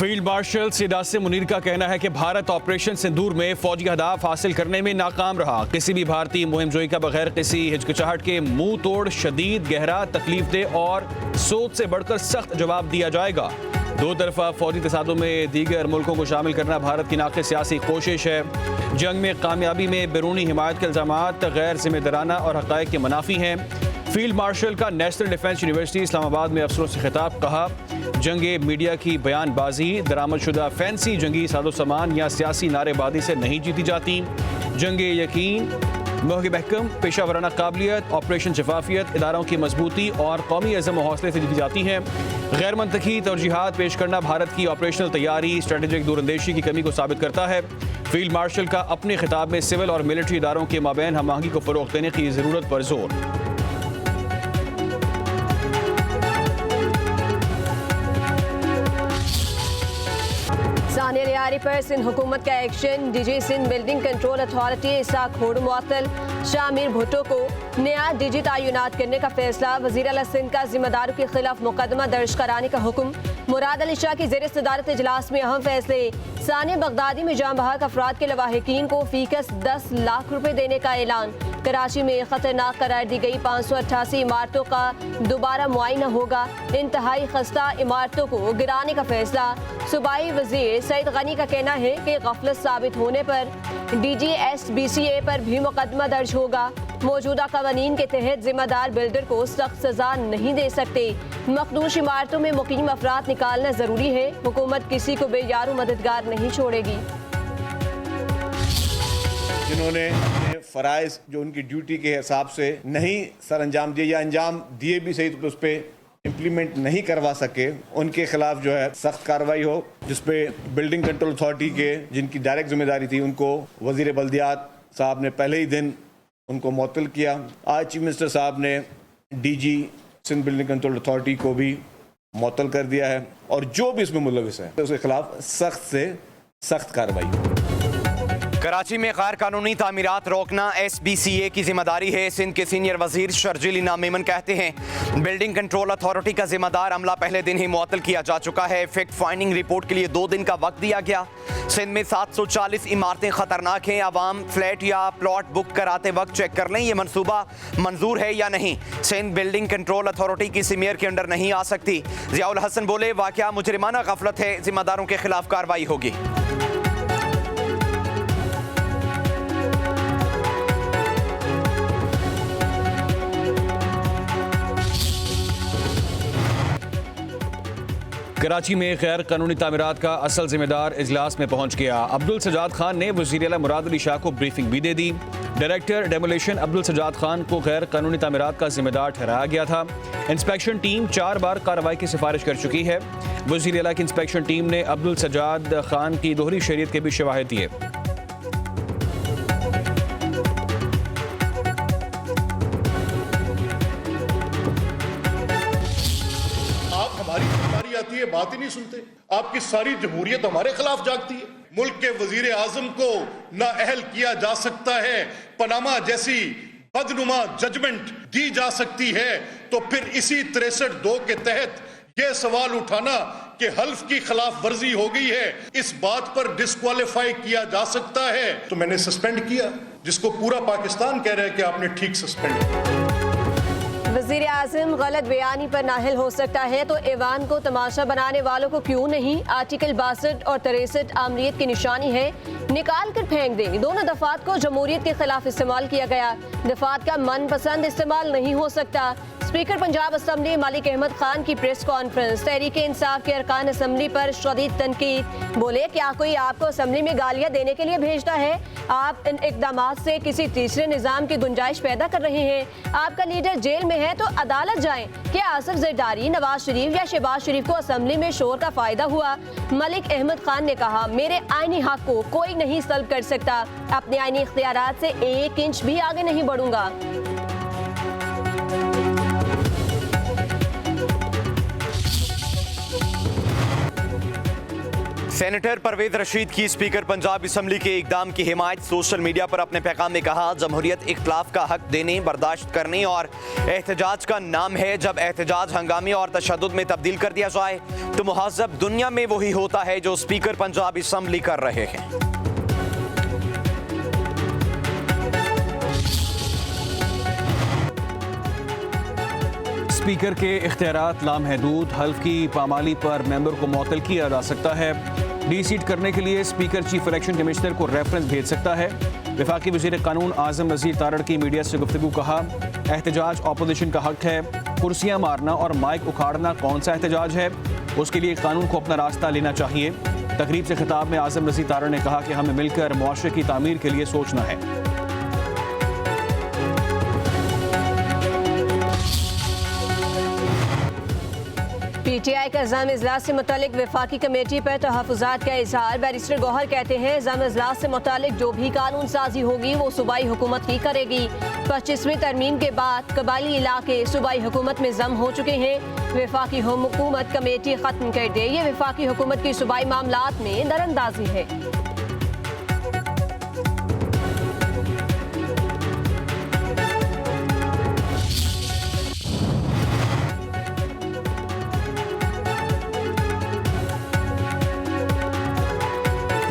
Field marshal Syed Asim Munir का कहना है कि भारत ऑपरेशन सिंदूर में फौजी अहदाफ हासिल करने में नाकाम रहा। किसी भी भारतीय मुहिम जोई का बगैर किसी हिचकिचाहट के मुंह तोड़, शदीद, गहरा, तकलीफदेह और सोच से बढ़कर सख्त जवाब दिया जाएगा। दो तरफा फौजी तसादुम में दीगर मुल्कों को शामिल करना भारत की नाक़िस सियासी कोशिश है। जंग में कामयाबी में बैरूनी हिमायत के इल्ज़ामात गैर जिम्मेदाराना और हक़ाइक़ के मुनाफी हैं। फील्ड मार्शल का नेशनल डिफेंस यूनिवर्सिटी इस्लामाबाद में अफसरों से खिताब। कहा, जंगे मीडिया की बयानबाजी, दरामदशुदा फैंसी जंगी साजो सामान या सियासी नारेबाजी से नहीं जीती जाती। जंगे यकीन, महकम महकम, पेशा वराना काबिलियत, ऑपरेशन शफाफियत, इदारों की मजबूती और कौमी अज़म व हौसले से जीती जाती हैं। गैर मंतकी तरजीहात पेश करना भारत की ऑपरेशनल तैयारी, स्ट्रेटेजिक दूरंदेशी की कमी को साबित करता है। फील्ड मार्शल का अपने खिताब में सिविल और मिलिट्री इदारों के माबैन हम आहंगी को फ़रोग़ देने की ज़रूरत पर जोर। सानिया लियारी पर सिंध हुकूमत का action. DG Sindh building control authority Ishaq होड़ मुअत्तल। शामिर भुट्टो को नया डीजी तैनात करने का फैसला। वज़ीर आला सिंध का जिम्मेदारों के खिलाफ मुकदमा दर्ज कराने का हुक्म। मुराद अली शाह की ज़ेर सदारत इजलास में अहम फैसले। सानिया बगदादी में जाम बहक अफराद के लवाहिकीन को फीकस 10 लाख रुपए देने का ऐलान। कराची में खतरनाक करार दी गई 588 इमारतों का दोबारा मुआयना होगा। इंतहाई खस्ता इमारतों को गिराने का फैसला। सूबाई वजीर सईद गनी का कहना है कि गफलत साबित होने पर DGSBCA पर भी मुकदमा दर्ज होगा। मौजूदा कवानीन के तहत जिम्मेदार बिल्डर को सख्त सजा नहीं दे सकते। मखदूश इमारतों में मुकीम अफराद निकालना जरूरी है। हुकूमत किसी को बेयारो मददगार नहीं छोड़ेगी। जिन्होंने फ़राइज़ जो उनकी ड्यूटी के हिसाब से नहीं सर अंजाम दिए या अंजाम दिए भी सही तो उस पर इम्प्लीमेंट नहीं करवा सके, उनके खिलाफ जो है सख्त कार्रवाई हो। जिसपे बिल्डिंग कंट्रोल अथॉरिटी के जिनकी डायरेक्ट जिम्मेदारी थी उनको वज़ीर बल्दियात साहब ने पहले ही दिन उनको मुअत्तल किया। आज चीफ मिनिस्टर साहब ने DG Sindh building control authority को भी मुअत्तल कर दिया है और जो भी इसमें मुलविस है उसके खिलाफ सख्त से सख्त कार्रवाई हो। कराची में गैर कानूनी तामीरात रोकना SBCA की जिम्मेदारी है। सिंध के सीनियर वजीर शर्जील इनाम मेमन कहते हैं, बिल्डिंग कंट्रोल अथॉरिटी का जिम्मेदार अमला पहले दिन ही मुअत्तल किया जा चुका है। फैक्ट फाइंडिंग रिपोर्ट के लिए 2 दिन का वक्त दिया गया। सिंध में 740 इमारतें खतरनाक हैं। आवाम फ्लैट या प्लॉट बुक कराते वक्त चेक कर लें ये मनसूबा मंजूर है या नहीं। सिंध बिल्डिंग कंट्रोल अथॉरिटी की सीमियर के अंडर नहीं आ सकती। जियाउल हसन बोले, वाकया मुजरिमाना गफलत है, जिम्मेदारों के खिलाफ कार्रवाई होगी। कराची में गैर कानूनी तामीरात का असल जिम्मेदार इजलास में पहुंच गया। अब्दुल सजाद खान ने वज़ीर आला मुराद अली शाह को ब्रीफिंग भी दे दी। डायरेक्टर डेमोलेशन अब्दुल सजाद खान को गैर कानूनी तामीरात का जिम्मेदार ठहराया गया था। इंस्पेक्शन टीम 4 बार कार्रवाई की सिफारिश कर चुकी है। वज़ीर आला की इंस्पेक्शन टीम ने अब्दुल सजाद खान की दोहरी शरीयत के भी शवाहिद दिए। आती है, बात ही नहीं सुनते। आपकी सारी जमहूरियत हमारे खिलाफ जागती है। मुल्क के वजीर आजम को नाअहल किया जा सकता है, पनामा जैसी बदनुमा जजमेंट दी जा सकती है, तो फिर इसी 63(2) के तहत यह सवाल उठाना कि हल्फ की खिलाफ वर्जी हो गई है, इस बात पर डिस्क्वालीफाई किया जा सकता है। तो मैंने सस्पेंड किया, जिसको पूरा पाकिस्तान कह रहा है कि आपने ठीक सस्पेंड किया। वज़ीर आज़म गलत बयानी पर नाहिल हो सकता है तो ऐवान को तमाशा बनाने वालों को क्यों नहीं। आर्टिकल 62 और 63 आमरीत की निशानी है, निकाल कर फेंक दें। दोनों दफात को जमहूरियत के खिलाफ इस्तेमाल किया गया। दफात का मनपसंद इस्तेमाल नहीं हो सकता। स्पीकर पंजाब असम्बली मलिक अहमद खान की प्रेस कॉन्फ्रेंस। तहरीक इंसाफ के अरकान असम्बली पर शदीद तनकीद। बोले, क्या कोई आपको असम्बली में गालियां देने के लिए भेजता है? आप इन इकदामात से किसी तीसरे निज़ाम की गुंजाइश पैदा कर रहे हैं। आपका लीडर जेल में है तो अदालत जाएं। क्या आसिफ जरदारी, नवाज शरीफ या शहबाज शरीफ को असम्बली में शोर का फायदा हुआ? मलिक अहमद खान ने कहा, मेरे आईनी हक को कोई नहीं सल्ब कर सकता। अपने आईनी इख्तियारात से 1 इंच भी आगे नहीं बढ़ूंगा। सेनेटर परवेज रशीद की स्पीकर पंजाब असम्बली के इकदाम की हिमायत। सोशल मीडिया पर अपने पैगाम में कहा, जमहूरियत इख्तिलाफ का हक देने, बर्दाश्त करने और एहतजाज का नाम है। जब एहतजाज हंगामे और तशद्दुद में तब्दील कर दिया जाए तो मुहज़्ज़ब दुनिया में वही होता है जो स्पीकर पंजाब असम्बली कर रहे हैं। स्पीकर के इख्तियारात लामहदूद, हल्फ की पामाली पर मेंबर को मुअत्तल किया जा सकता है। डी-सीट करने के लिए स्पीकर चीफ इलेक्शन कमिश्नर को रेफरेंस भेज सकता है। वफाकी वज़ीर कानून आज़म नज़ीर तारड़ की मीडिया से गुफ्तगू, कहा एहतजाज अपोजिशन का हक है। कुर्सियाँ मारना और माइक उखाड़ना कौन सा एहतजाज है? उसके लिए कानून को अपना रास्ता लेना चाहिए। तकरीब से खिताब में आज़म नज़ीर तारड़ ने कहा कि हमें मिलकर मुआशरे की तामीर के लिए सोचना है। PTI का ज़ाम इजलास से मुतालिक वफाकी कमेटी पर तहफ़्फ़ुज़ात का इज़हार। बैरिस्टर गौहर कहते हैं, ज़ाम इजलास से मुतालिक जो भी कानून साजी होगी वो सूबाई हुकूमत ही करेगी। 25वीं तरमीम के बाद कबायली इलाके सूबाई हुकूमत में ज़म हो चुके हैं। वफाकी हुकूमत कमेटी ख़त्म कर दे, ये वफाकी हुकूमत की सूबाई मामलात में दरअंदाजी है।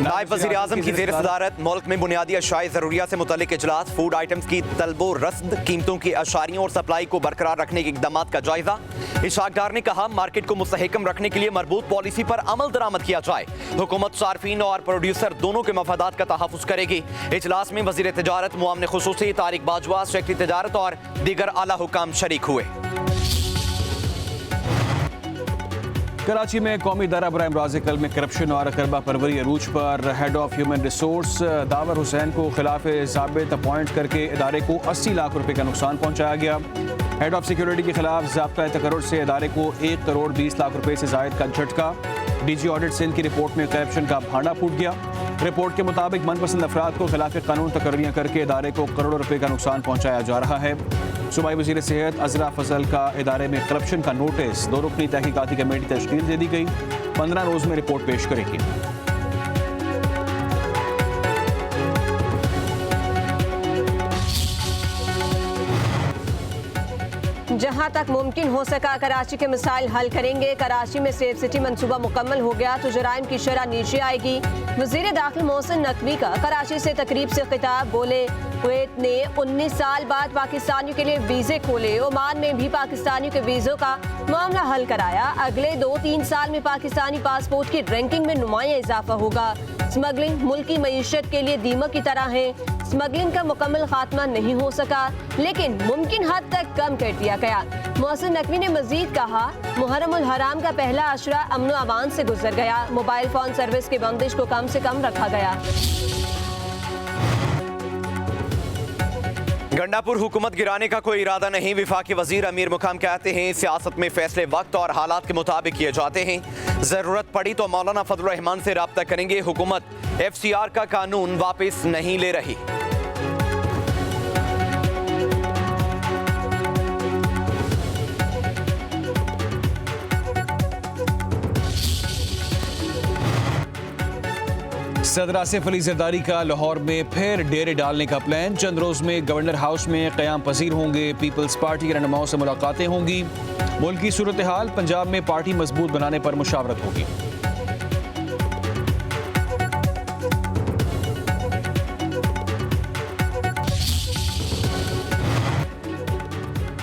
नायब वज़ीर आज़म की ज़ेर सदारत मुल्क में बुनियादी अशाए ज़रूरिया से मुतल्लिक़ इजलास। फूड आइटम्स की तलबो रस्द, कीमतों की अशारियों और सप्लाई को बरकरार रखने के इक़दाम का जायजा। इशाक डार ने कहा, मार्केट को मुस्तहकम रखने के लिए मरबूत पॉलिसी पर अमल दरामद किया जाए। हुकूमत सार्फिन और प्रोड्यूसर दोनों के मफादात का तहफ़्फ़ुज़ करेगी। इजलास में वज़ीर तिजारत मुआमने खुसूसी तारिक बाजवा, सेक्रेटरी तिजारत और दीगर आला हुकाम शरीक हुए। कराची में कौमी इदारा बराए इमराज़-ए-कल्ब में करप्शन और करबा परवरी अरूज पर head of human resource the power Hussain को खिलाफ ज़ाबित अपॉइंट करके इदारे को 80 लाख रुपए का नुकसान पहुंचाया गया। हेड ऑफ सिक्योरिटी के खिलाफ ज़ाब्ता तकर्रुर से इदारे को 1 करोड़ 20 लाख रुपए से ज़ायद का झटका। डीजी ऑडिट सिंध की रिपोर्ट में करप्शन का भांडा फूट गया। रिपोर्ट के मुताबिक मनपसंद अफराद को खिलाफ कानून तकर्रियाँ करके इदारे को करोड़ों रुपए का नुकसान पहुंचाया जा रहा है। सूबाई वज़ीर सेहत अज़रा फजल का इदारे में करप्शन का नोटिस। 2 रुकनी तहकीकाती कमेटी तश्कील दे दी गई, 15 रोज़ में रिपोर्ट पेश करेगी। जहां तक मुमकिन हो सका कराची के मसाइल हल करेंगे। कराची में सेफ सिटी मंसूबा मुकम्मल हो गया तो जराइम की शरह नीचे आएगी। वज़ीर दाखिल मोहसिन नकवी का कराची से तकरीब से खिताब, बोले कुवैत ने 19 साल बाद पाकिस्तानियों के लिए वीज़े खोले। ओमान में भी पाकिस्तानियों के वीज़ों का मामला हल कराया। अगले 2-3 साल में पाकिस्तानी पासपोर्ट की रैंकिंग में नुमाया इजाफा होगा। स्मगलिंग मुल्क की मईशत के लिए दीमक की तरह है। स्मगलिंग का मुकम्मल खात्मा नहीं हो सका लेकिन मुमकिन हद तक कम कर दिया गया। मोहसिन नकवी ने मजीद कहा, मुहर्रम उल हराम का पहला अशरा अमन अमान से गुजर गया। मोबाइल फोन सर्विस की बंदिश को कम से कम रखा गया। गंडापुर हुकूमत गिराने का कोई इरादा नहीं। वफाकी वजीर अमीर मुकाम कहते हैं, सियासत में फैसले वक्त और हालात के मुताबिक किए जाते हैं। जरूरत पड़ी तो मौलाना फजल रहमान से राब्ता करेंगे। हुकूमत FCR का कानून वापस नहीं ले रही। सदर आसिफ अली जरदारी का लाहौर में फिर डेरे डालने का प्लान। चंद रोज में गवर्नर हाउस में क़याम पजीर होंगे। पीपल्स पार्टी के रहनुमाओं से मुलाकातें होंगी। मुल्क की सूरत हाल, पंजाब में पार्टी मजबूत बनाने पर मुशावरत होगी।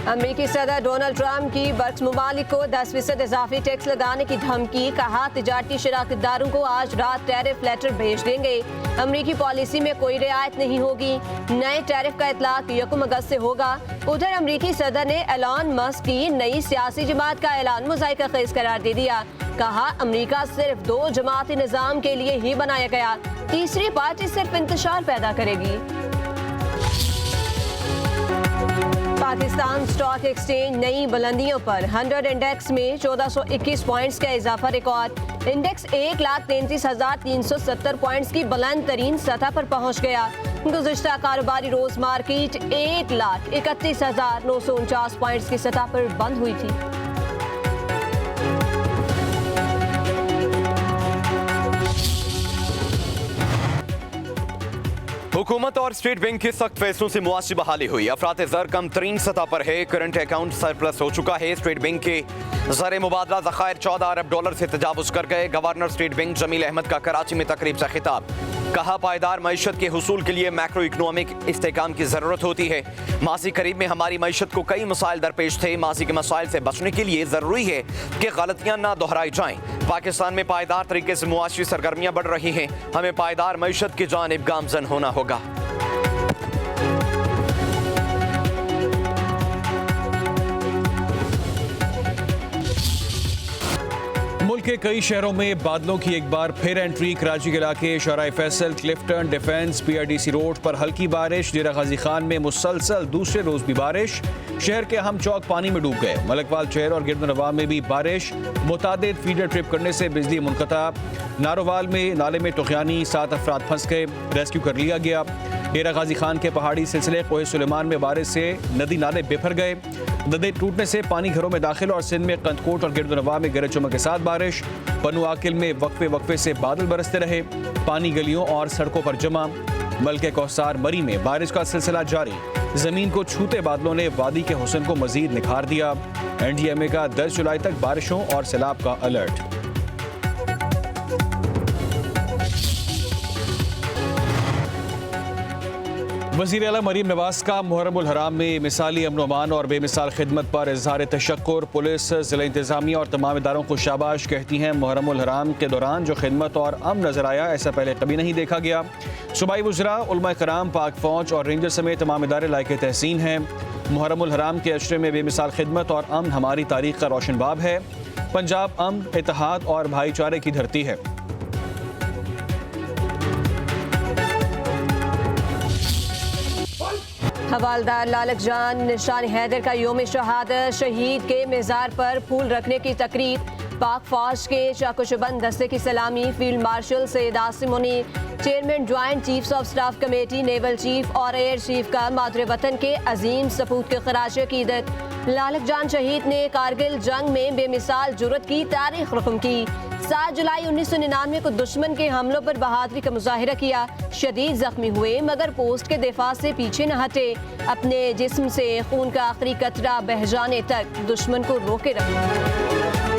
अमेरिकी सदर डोनाल्ड ट्रंप की बर्क्स ममालिक को 10% इजाफी टैक्स लगाने की धमकी। कहा, तिजारती शराकतदारों को आज रात टैरिफ लेटर भेज देंगे। अमेरिकी पॉलिसी में कोई रियायत नहीं होगी। नए टैरिफ का इतलाक 1 अगस्त से होगा। उधर अमेरिकी सदर ने एलन मस्क की नई सियासी जमात का ऐलान मुज़ाहिका खेज करार दे दिया। कहा, अमेरिका सिर्फ 2 जमाती निज़ाम के लिए ही बनाया गया, तीसरी पार्टी सिर्फ इंतशार पैदा करेगी। पाकिस्तान स्टॉक एक्सचेंज नई बुलंदियों पर। 100 इंडेक्स में 1421 पॉइंट्स का इजाफा रिकॉर्ड। इंडेक्स 1,33,370 पॉइंट्स की बुलंद तरीन सतह पर पहुंच गया। गुज़िश्ता कारोबारी रोज मार्केट 1,31,949 पॉइंट्स की सतह पर बंद हुई थी। हुकूमत और स्टेट बैंक के सख्त फैसलों से मुआशी बहाली हुई। अफरात ज़र कम तरीन सतह पर है। करंट अकाउंट सरप्लस हो चुका है। स्टेट बैंक के ज़र मुबादला ज़खायर 14 अरब डॉलर से तजावुज़ कर गए। Governor state bank Jameel Ahmed का कराची में तकरीब से खिताब। कहा पायदार मईशत के हुसूल के लिए मैक्रो इकनॉमिक इस्तेहकाम की ज़रूरत होती है। माजी करीब में हमारी मईशत को कई मसाइल दरपेश थे। माजी के मसाइल से बचने के लिए ज़रूरी है कि गलतियाँ ना दोहराई जाएँ। पाकिस्तान में पायदार तरीके से मुआशी सरगर्मियाँ बढ़ रही हैं। हमें पायदार मईशत की जानिब गामजन होना होगा। मुल्क के कई शहरों में बादलों की एक बार फिर एंट्री। कराची के इलाके Sharae Faisal, Clifton, defence, PRDC road पर हल्की बारिश। डेरा गाजी खान में मुसलसल दूसरे रोज भी बारिश। शहर के अहम चौक पानी में डूब गए। मलकवाल शहर और गिरदनवा में भी बारिश। मुतादिद फीडर ट्रिप करने से बिजली मुनक़ता। नारोवाल में नाले में तुग़यानी, 7 अफराद फंस गए, रेस्क्यू कर लिया गया। डेरा गाजी खान के पहाड़ी सिलसिले कोहे सुलेमान में बारिश से नदी नाले बिफर गए। नदी टूटने से पानी घरों में दाखिल और सिंध में कंदकोट और गिरदनवा में गरज चमक के साथ बारिश। बनु आकिल में वक्फे से बादल बरसते रहे। पानी गलियों और सड़कों पर जमा। मलके कौसार मरी में बारिश का सिलसिला जारी। जमीन को छूते बादलों ने वादी के हुस्न को मजीद निखार दिया। NDMA का 10 जुलाई तक बारिशों और सैलाब का अलर्ट। वज़ीर आला मरीम नवाज का मुहर्रमुल हराम में मिसाली अमन अमान और बेमिसाल खिदमत पर इज़हार तशक्कुर। पुलिस, ज़िला इंतज़ामिया और तमाम इदारों को शाबाश कहती हैं। मुहर्रमुल हराम के दौरान जो खिदमत और अमन नजर आया, ऐसा पहले कभी नहीं देखा गया। सूबाई वज़रा, उलमा कराम, पाक फ़ौज और रेंजर समेत तमाम इदारे लायक तहसीन हैं। मुहर्रमुल हराम के अशरे में बेमिसाल खिदमत और अमन हमारी तारीख का रोशन बाब है। पंजाब अमन, इत्तेहाद और भाईचारे की धरती है। हवालदार लालक जान निशान हैदर का योम शहादत। शहीद के मज़ार पर फूल रखने की तकरीब। पाक फौज के चाकुशबंद दस्ते की सलामी। Field marshal Syed Asim Munir, chairman joint chiefs of staff committee, naval chief और एयर चीफ का मादरे वतन के अजीम सपूत के खराज अकीदत। लालक जान शहीद ने कारगिल जंग में बेमिसाल जुर्रत की तारीख रकम की। 7 जुलाई 1999 को दुश्मन के हमलों पर बहादुरी का मुजाहिरा किया। शदीद जख्मी हुए मगर पोस्ट के दिफा से पीछे न हटे। अपने जिस्म से खून का आखिरी कतरा बह जाने तक दुश्मन को रोके रखा।